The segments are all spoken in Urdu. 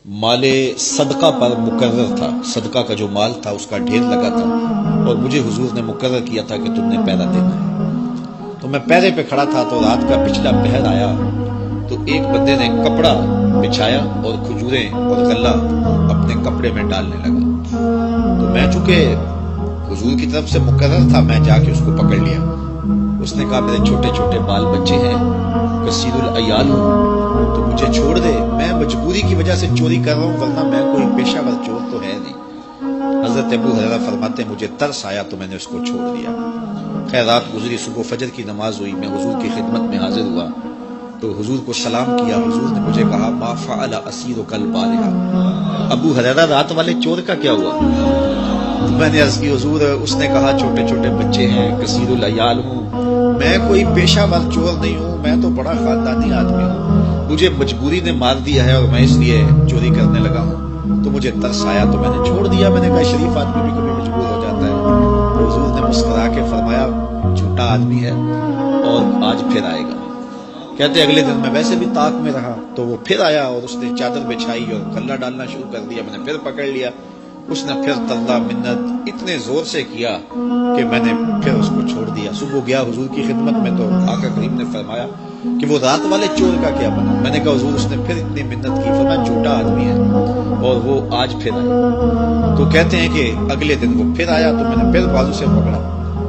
مال صدقہ پر مقرر تھا، صدقہ کا جو مال تھا اس کا ڈھیر لگا تھا، اور مجھے حضور نے مقرر کیا تھا کہ تم نے پہرا دینا ہے۔ تو میں پہرے پہ کھڑا تھا، تو رات کا پچھلا پہر آیا، تو ایک بندے نے کپڑا بچھایا اور کھجوریں اور غلہ اپنے کپڑے میں ڈالنے لگا۔ تو میں چونکہ حضور کی طرف سے مقرر تھا، میں جا کے اس کو پکڑ لیا۔ اس نے کہا میرے چھوٹے چھوٹے بال بچے ہیں، کثیر العیال ہوں، تو مجھے چھوڑ دے، میں مجبوری کی وجہ سے چوری کر رہا ہوں، ورنہ میں کوئی پیشہ ور چور تو ہے نہیں۔ حضرت ابو ہریرہ فرماتے ہیں مجھے ترس آیا تو میں نے اس کو چھوڑ دیا۔ خیر رات گزری، صبح فجر کی نماز ہوئی، میں حضور کی خدمت میں حاضر ہوا تو حضور کو سلام کیا۔ حضور نے مجھے کہا ما فعل اسیرک البارحہ، ابو ہریرہ رات والے چور کا کیا ہوا؟ میں نے عرض کی حضور، اس نے کہا چھوٹے چھوٹے بچے ہیں، کثیر العیال ہوں، میں کوئی پیشہ ور چور نہیں ہوں، میں تو بڑا خاندانی آدمی ہوں، مجھے مجبوری نے مار دیا ہے اور میں اس لیے چوری کرنے لگا ہوں، تو مجھے ترس آیا تو میں نے چھوڑ دیا۔ میں نے کہا شریف آدمی بھی کبھی مجبور ہو جاتا ہے۔ تو حضور نے مسکرا کے فرمایا جھوٹا آدمی ہے اور آج پھر آئے گا۔ کہتے اگلے دن میں ویسے بھی طاق میں رہا، تو وہ پھر آیا اور اس نے چادر بچھائی اور غلہ ڈالنا شروع کر دیا۔ میں نے پھر پکڑ لیا، اس نے پھر طلہ منت اتنے زور سے کیا کہ میں نے پھر اس کو چھوڑ دیا۔ صبح گیا حضور کی خدمت میں تو آقا کریم نے فرمایا کہ وہ رات والے چور کا کیا بنا؟ میں نے کہا حضور اس نے پھر اتنی منت کی، فرمایا جھوٹا آدمی ہے اور وہ آج پھر آیا۔ تو کہتے ہیں کہ اگلے دن وہ پھر آیا تو میں نے پھر بازو سے پکڑا،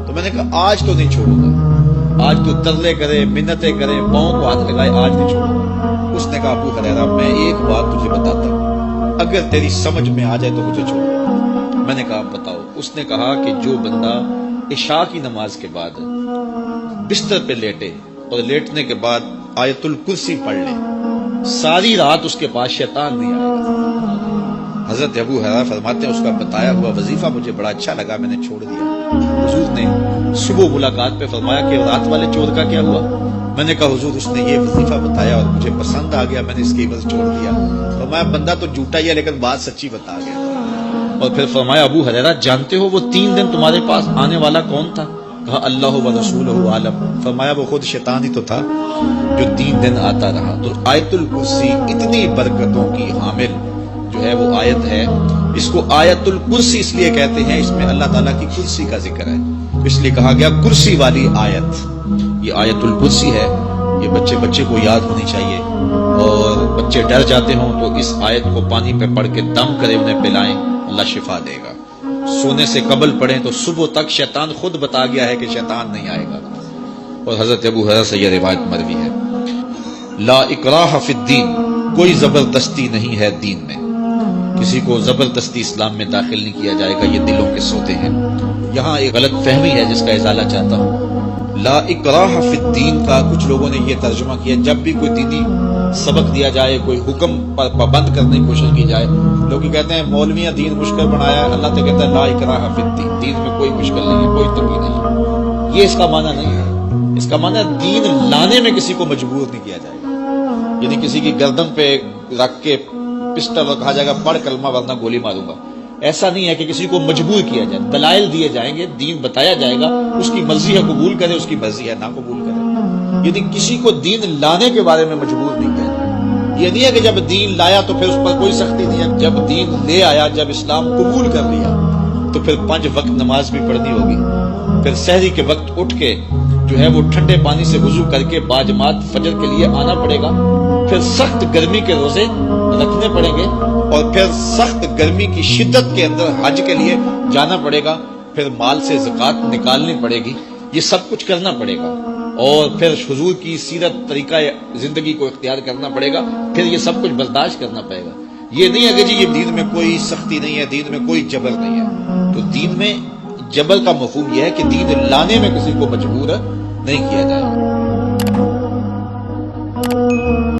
تو میں نے کہا آج تو نہیں چھوڑوں گا، آج تو ترلے کرے، منتیں کرے، پاؤں کو ہاتھ لگائے، آج نہیں چھوڑوں گا۔ اس نے کہا ابو ہریرہ میں ایک بات تجھے بتاتا ہوں، اگر تیری سمجھ میں آ جائے تو مجھے چھوڑ دے۔ میں نے کہا بتاؤ۔ اس نے کہا کہ جو بندہ عشاء کی نماز کے بعد بستر پہ لیٹے اور لیٹنے کے بعد آیت الکرسی پڑھ لے، ساری رات اس کے پاس شیطان نہیں آئے گا۔ حضرت ابو ہریرہ فرماتے ہیں اس کا بتایا ہوا وظیفہ مجھے بڑا اچھا لگا، میں نے چھوڑ دیا۔ حضور نے صبح ملاقات پہ فرمایا کہ رات والے چور کا کیا ہوا؟ میں نے کہا حضور اس نے یہ وظیفہ بتایا اور مجھے پسند آ گیا، میں نے اس کی عوض چھوڑ دیا۔ فرمایا بندہ تو جھوٹا ہی ہے لیکن بات سچی بتا گیا۔ اور پھر فرمایا ابو ہریرہ جانتے ہو وہ 3 دن تمہارے پاس آنے والا کون تھا؟ کہا اللہ و رسولہ عالم۔ فرمایا وہ خود شیطان ہی تو تھا جو 3 دن آتا رہا۔ تو آیت الکرسی اتنی برکتوں کی حامل جو ہے وہ آیت ہے، اس کو آیت الکرسی اس لیے کہتے ہیں، اس میں اللہ تعالیٰ کی کرسی کا ذکر ہے، اس لیے کہا گیا کرسی والی آیت۔ یہ آیت الکرسی ہے، یہ بچے کو یاد ہونی چاہیے، اور بچے ڈر جاتے ہوں تو اس آیت کو پانی پہ پڑھ کے دم کرے انہیں پلائیں، اللہ شفا دے گا۔ سونے سے قبل پڑھیں تو صبح تک شیطان خود بتا گیا ہے کہ شیطان نہیں آئے گا۔ اور حضرت ابو ہریرہ سے یہ روایت مروی ہے لا اکراہ فی الدین، کوئی زبردستی نہیں ہے دین میں، کسی کو زبردستی اسلام میں داخل نہیں کیا جائے گا، یہ دلوں کے سودے ہیں۔ یہاں ایک غلط فہمی ہے جس کا ازالہ چاہتا ہوں۔ لا اکراہ فی الدین کا کچھ لوگوں نے یہ ترجمہ کیا جب بھی کوئی دینی سبق دیا جائے، کوئی حکم پر پابند کرنے کی کوشش کی جائے، لوگ کہتے ہیں مولویاں دین مشکل بنایا ہے، اللہ تو کہتا ہے لا اکراہ فی الدین، دین میں کوئی مشکل نہیں ہے، کوئی تنگی نہیں ہے۔ یہ اس کا معنی نہیں ہے، اس کا معنی ہے دین لانے میں کسی کو مجبور نہیں کیا جائے گا، یعنی کسی کی گردن پہ رکھ کے پسٹل اور کہا جائے گا پڑھ کلمہ ورنہ گولی ماروں گا، ایسا نہیں ہے کہ کسی کو مجبور کیا جائے۔ دلائل دیے جائیں گے، دین بتایا جائے گا، اس کی مرضی ہے قبول کرے، اس کی مرضی ہے نہ قبول کرے، یعنی کسی کو دین لانے کے بارے میں مجبور نہیں کیا جائے۔ یہ نہیں ہے کہ جب دین لایا تو پھر اس پر کوئی سختی نہیں ہے، جب دین لے آیا، جب اسلام قبول کر لیا تو پھر 5 وقت نماز بھی پڑھنی ہوگی، پھر سحری کے وقت اٹھ کے جو ہے وہ ٹھنڈے پانی سے وضو کر کے باجماعت فجر کے لیے آنا پڑے گا، پھر سخت گرمی کے روزے رکھنے پڑیں گے، اور پھر سخت گرمی کی شدت کے اندر حج کے لیے جانا پڑے گا، پھر مال سے زکوٰۃ نکالنی پڑے گی، یہ سب کچھ کرنا پڑے گا، اور پھر حضور کی سیرت طریقہ زندگی کو اختیار کرنا پڑے گا، پھر یہ سب کچھ برداشت کرنا پڑے گا۔ یہ نہیں ہے کہ جی یہ دین میں کوئی سختی نہیں ہے، دین میں کوئی جبر نہیں ہے۔ تو دین میں جبر کا مفہوم یہ ہے کہ دین لانے میں کسی کو مجبور نہیں کیا جائے۔